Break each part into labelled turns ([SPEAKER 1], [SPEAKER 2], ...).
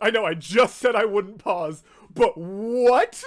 [SPEAKER 1] I know, I just said I wouldn't pause, but what?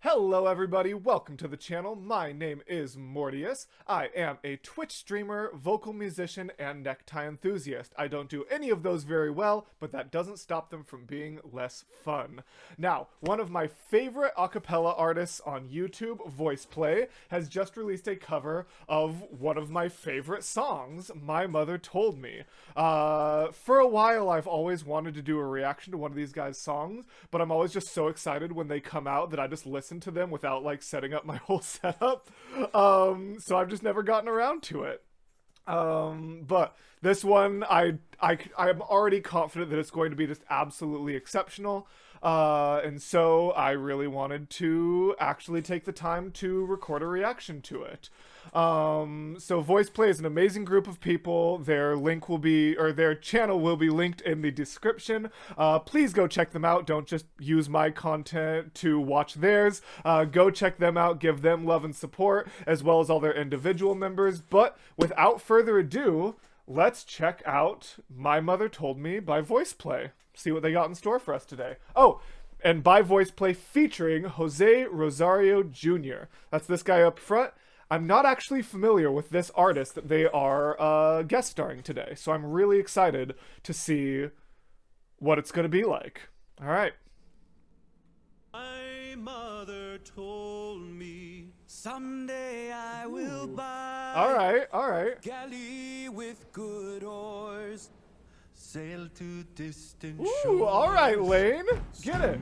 [SPEAKER 1] Hello everybody, welcome to the channel. My name is Mortius. I am a Twitch streamer, vocal musician, and necktie enthusiast. I don't do any of those very well, but that doesn't stop them from being less fun. Now, one of my favorite acapella artists on YouTube, VoicePlay, has just released a cover of one of my favorite songs, My Mother Told Me. For a while, I've always wanted to do a reaction to one of these guys' songs, but I'm always just so excited when they come out that I just listen to them without like setting up my whole setup. So I've just never gotten around to it. But this one, I'm already confident that it's going to be just absolutely exceptional. And so I really wanted to actually take the time to record a reaction to it. So VoicePlay is an amazing group of people. Their link will be, or their channel will be linked in the description. Please go check them out. Don't just use my content to watch theirs. Go check them out, give them love and support, as well as all their individual members. But without further ado, let's check out My Mother Told Me by VoicePlay. See what they got in store for us today. Oh, and by VoicePlay featuring Jose Rosario Jr. That's this guy up front. I'm not actually familiar with this artist that they are guest starring today, so I'm really excited to see what it's going to be like. All right.
[SPEAKER 2] My mother told me someday I will buy.
[SPEAKER 1] All right.
[SPEAKER 2] Galley with good oars, sail to distant
[SPEAKER 1] Ooh,
[SPEAKER 2] shores.
[SPEAKER 1] all right, Lane. Get it.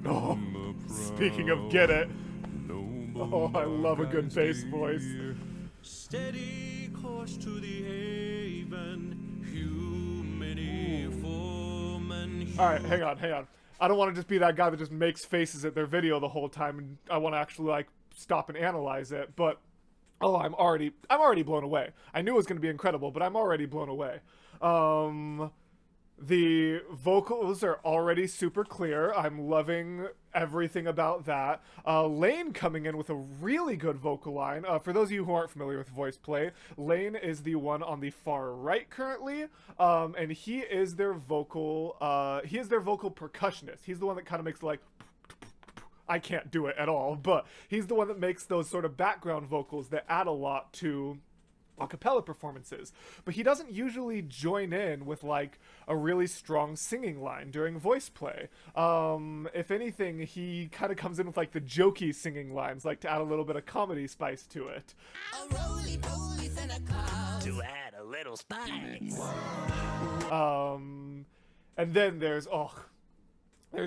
[SPEAKER 1] Oh, speaking of get it. Oh, I love a good bass voice.
[SPEAKER 2] Steady course to the haven, humany foemen.
[SPEAKER 1] All right, hang on. I don't want to just be that guy that just makes faces at their video the whole time, and I want to actually like stop and analyze it. But oh, I'm already blown away. I knew it was going to be incredible, but I'm already blown away. The vocals are already super clear. I'm loving everything about that. Lane coming in with a really good vocal line. For those of you who aren't familiar with VoicePlay, Lane is the one on the far right currently, and he is their vocal percussionist. He's the one that kind of makes like, I can't do it at all, but he's the one that makes those sort of background vocals that add a lot to acapella performances. But he doesn't usually join in with like a really strong singing line during VoicePlay. If anything, he kind of comes in with like the jokey singing lines, like to add a little bit of comedy spice to it.
[SPEAKER 3] A roly-poly's in a car to add a little spice.
[SPEAKER 1] And then there's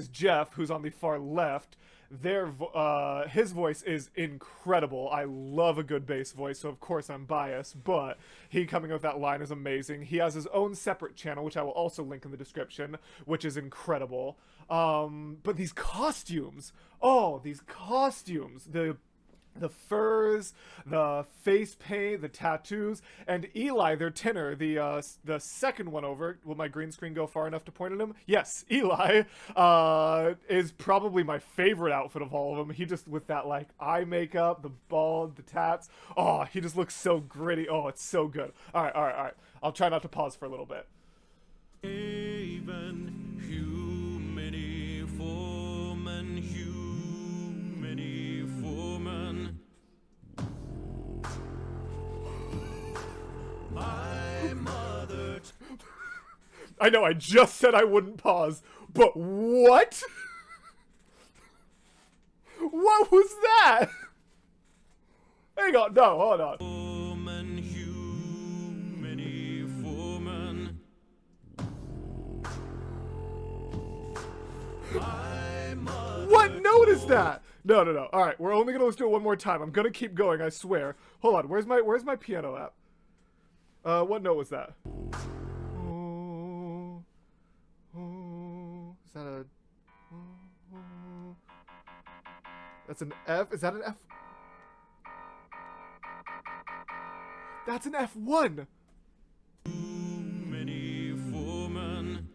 [SPEAKER 1] Jeff, who's on the far left. His voice is incredible. I love a good bass voice, so of course I'm biased, but he coming with that line is amazing. He has his own separate channel, which I will also link in the description, which is incredible. But these costumes, the furs, the face paint, the tattoos, and Eli, their tenor, the second one over. Will my green screen go far enough to point at him? Yes, Eli is probably my favorite outfit of all of them. He just, with that like eye makeup, the bald, the tats. Oh, he just looks so gritty. Oh, it's so good. All right. I'll try not to pause for a little bit.
[SPEAKER 2] Haven, humany foemen, humany foemen. My mother.
[SPEAKER 1] I know, I just said I wouldn't pause, but what? What was that? Hang on, no, hold on.
[SPEAKER 2] Foemen, humany foemen. My mother.
[SPEAKER 1] What note is that? No. All right, we're only gonna listen to it one more time. I'm gonna keep going, I swear. Hold on, where's my piano at? What note was that? Is that a? That's an F. Is that an F? That's an F1.
[SPEAKER 2] Many foemen.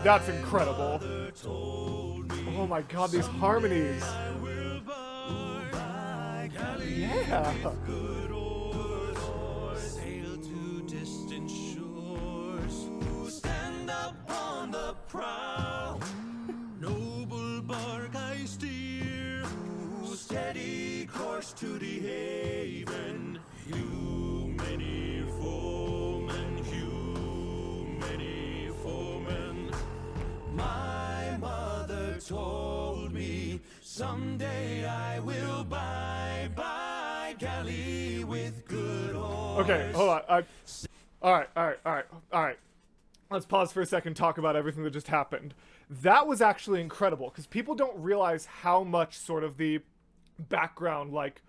[SPEAKER 1] That's incredible. Oh my god, these harmonies. Yeah.
[SPEAKER 2] Sail to distant shores. Stand up on the prow. Noble bark I steer. Steady course to the haven. Hew many foemen, my mother told me someday I will buy galley with good horse.
[SPEAKER 1] Okay, hold on. All right. Let's pause for a second and talk about everything that just happened. That was actually incredible, because people don't realize how much sort of the background, like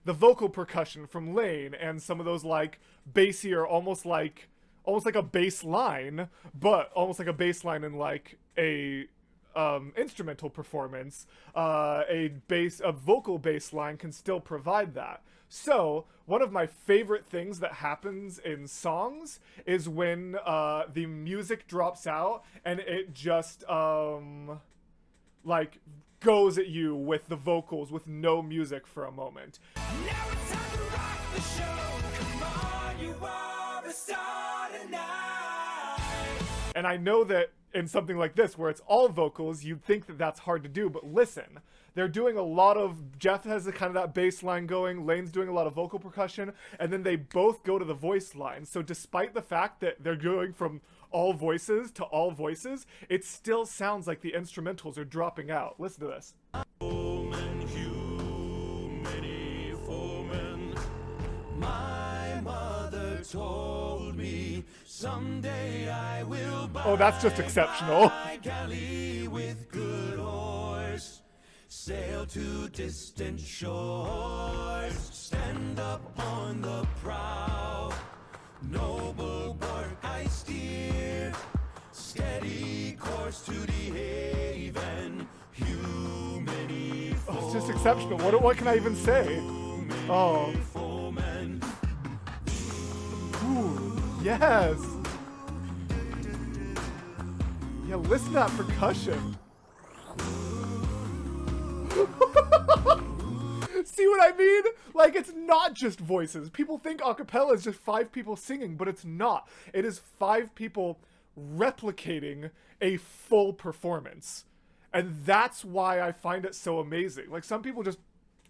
[SPEAKER 1] the vocal percussion from Lane and some of those like bassier, almost like a bass line, but almost like a bass line in like a instrumental performance, a vocal bass line can still provide that. So one of my favorite things that happens in songs is when the music drops out and it just like goes at you with the vocals with no music for a moment.
[SPEAKER 2] Now it's time to rock the show. Come on, you are the star tonight.
[SPEAKER 1] And I know that in something like this, where it's all vocals, you'd think that that's hard to do, but listen. They're doing a lot of, Jeff has kind of that bass line going, Lane's doing a lot of vocal percussion, and then they both go to the voice line. So despite the fact that they're going from all voices to all voices, it still sounds like the instrumentals are dropping out. Listen to this.
[SPEAKER 2] My mother told me someday I will buy.
[SPEAKER 1] Oh, that's just exceptional.
[SPEAKER 2] Galley with good horse. Sail to distant shores. Stand up on the prow. Noble bark I steer. Steady course to the haven. Hew many
[SPEAKER 1] Oh, it's just exceptional. What can I even say? Oh.
[SPEAKER 2] foemen.
[SPEAKER 1] Ooh, yes. Yeah, listen to that percussion. See what I mean? Like, it's not just voices. People think acapella is just 5 people singing, but it's not. It is 5 people replicating a full performance. And that's why I find it so amazing. Like, some people just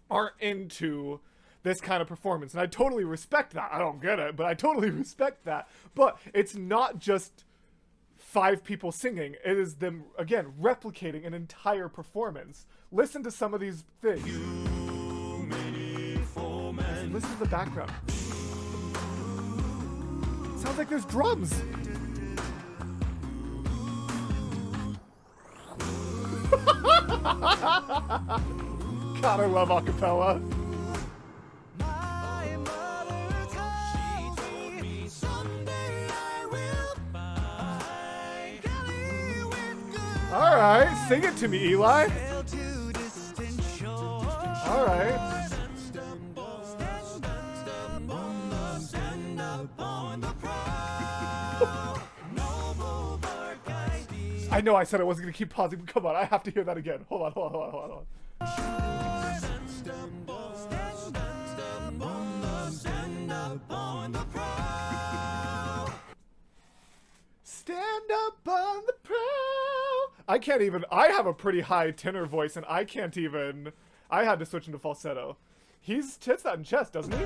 [SPEAKER 1] aren't into this kind of performance, and I totally respect that. I don't get it, but I totally respect that. But it's not just 5 people singing. It is them, again, replicating an entire performance. Listen to some of these things. Listen to the background. It sounds like there's drums. God, I love acapella.
[SPEAKER 2] My mother told me someday I will buy galley with good.
[SPEAKER 1] All right, sing it to me, Eli.
[SPEAKER 2] Sail to distant shores.
[SPEAKER 1] All right.
[SPEAKER 2] Stand up on the prow. Noble bark I steer.
[SPEAKER 1] I know I said I wasn't gonna keep pausing, but come on, I have to hear that again. Hold on.
[SPEAKER 2] Stand up on the prow.
[SPEAKER 1] Stand up on the prow. I can't even. I have a pretty high tenor voice, and I can't even. I had to switch into falsetto. He's hits that in chest, doesn't he?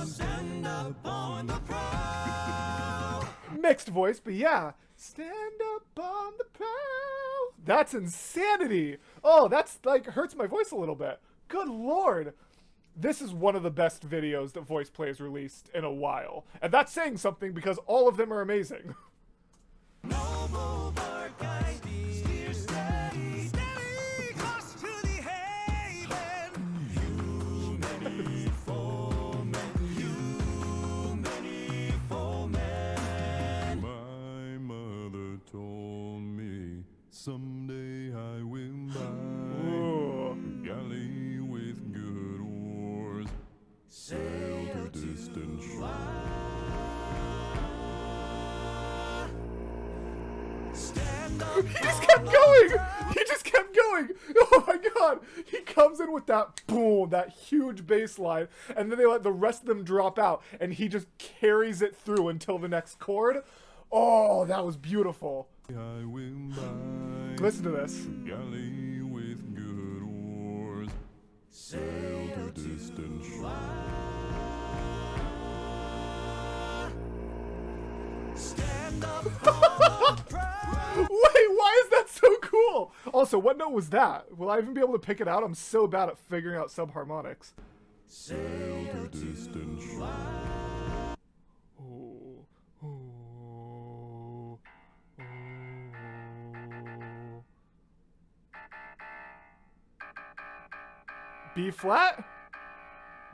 [SPEAKER 2] Stand up on the prow.
[SPEAKER 1] Mixed voice, but yeah. Stand up on the prow. That's insanity. Oh, that's like hurts my voice a little bit. Good lord. This is one of the best videos that VoicePlay has released in a while. And that's saying something because all of them are amazing.
[SPEAKER 2] Noble bark I steer, steady course to the haven. You many foemen.
[SPEAKER 4] My mother told me someday I will buy
[SPEAKER 1] Ooh.
[SPEAKER 4] galley with good oars, sail to distant shores.
[SPEAKER 1] He just kept going! He just kept going! Oh my god! He comes in with that boom, that huge bass line, and then they let the rest of them drop out, and he just carries it through until the next chord. Oh, that was beautiful.
[SPEAKER 4] I went by.
[SPEAKER 1] Listen to this.
[SPEAKER 4] Galley with good oars, sail to distant shore.
[SPEAKER 2] Stand up.
[SPEAKER 1] Wait, why is that so cool? Also, what note was that? Will I even be able to pick it out? I'm so bad at figuring out subharmonics.
[SPEAKER 4] Sail to distant shore.
[SPEAKER 1] Ooh, ooh, ooh. B flat?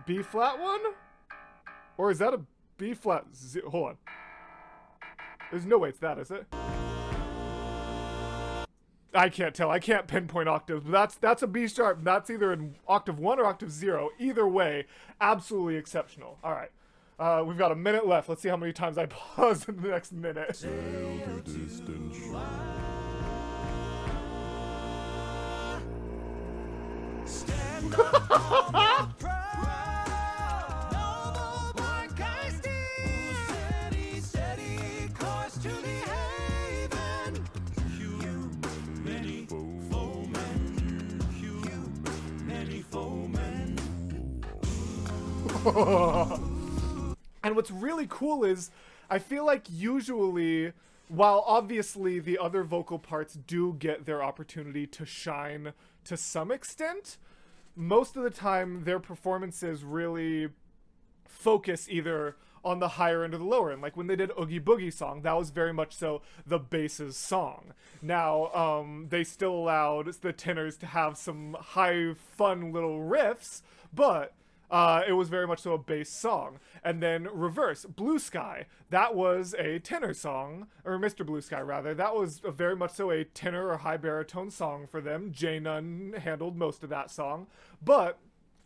[SPEAKER 1] B flat one? Or is that a B flat? Hold on. There's no way it's that, is it? I can't tell. I can't pinpoint octaves. But that's a B sharp. That's either in octave 1 or octave 0. Either way, absolutely exceptional. All right. We've got a minute left. Let's see how many times I pause in the next minute.
[SPEAKER 4] Sail to distant shore.
[SPEAKER 2] Stand up. Steady, steady course to the haven. Many foemen. Many foemen.
[SPEAKER 1] And what's really cool is, I feel like usually, while obviously the other vocal parts do get their opportunity to shine to some extent, most of the time their performances really focus either on the higher end or the lower end. Like when they did Oogie Boogie Song, that was very much so the bass's song. Now, they still allowed the tenors to have some high, fun little riffs, but it was very much so a bass song. And then reverse, Blue Sky, that was a tenor song, or Mr. Blue Sky rather, that was very much so a tenor or high baritone song for them. J Nunn handled most of that song, but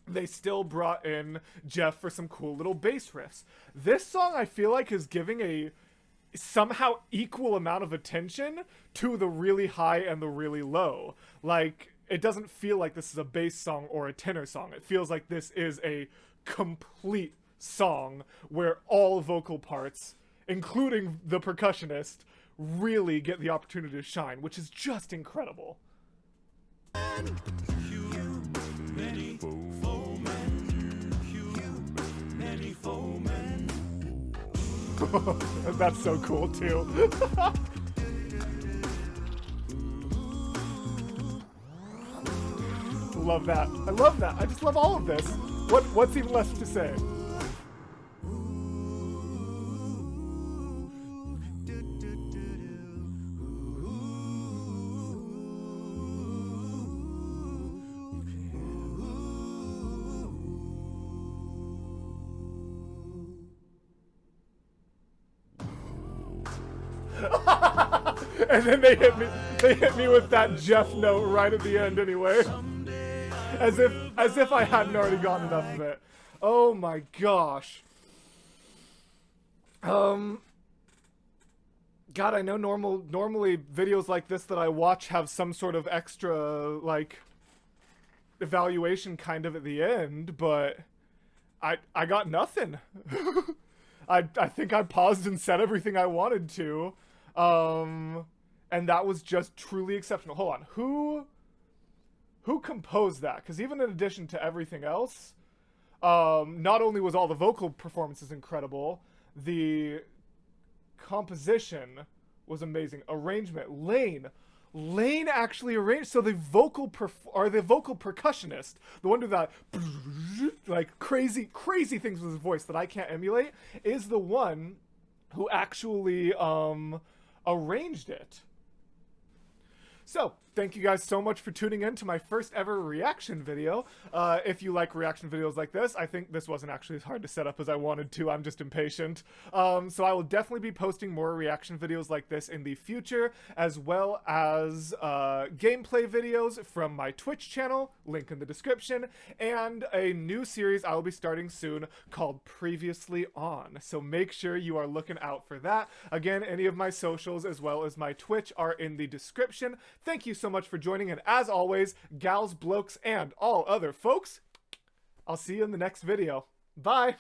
[SPEAKER 1] they still brought in Jeff for some cool little bass riffs. This song I feel like is giving a somehow equal amount of attention to the really high and the really low. Like, it doesn't feel like this is a bass song or a tenor song. It feels like this is a complete song where all vocal parts, including the percussionist, really get the opportunity to shine, which is just incredible.
[SPEAKER 2] Many foemen.
[SPEAKER 1] That's so cool too. Love that. I love that. I just love all of this. What's even left to say? And then they hit me with that Jeff note right at the end anyway. As if I hadn't already gotten enough of it. Oh my gosh. God, I know normally videos like this that I watch have some sort of extra, like, evaluation kind of at the end, but I got nothing. I think I paused and said everything I wanted to. And that was just truly exceptional. Hold on, who composed that? Because even in addition to everything else, not only was all the vocal performances incredible, the composition was amazing. Arrangement, Lane actually arranged. So the vocal percussionist, the one who that like crazy things with his voice that I can't emulate, is the one who actually arranged it. So thank you guys so much for tuning in to my first ever reaction video. If you like reaction videos like this, I think this wasn't actually as hard to set up as I wanted to. I'm just impatient. So I will definitely be posting more reaction videos like this in the future, as well as gameplay videos from my Twitch channel, link in the description, and a new series I will be starting soon called Previously On. So make sure you are looking out for that. Again, any of my socials as well as my Twitch are in the description. Thank you so much for joining, and as always, gals, blokes, and all other folks, I'll see you in the next video. Bye!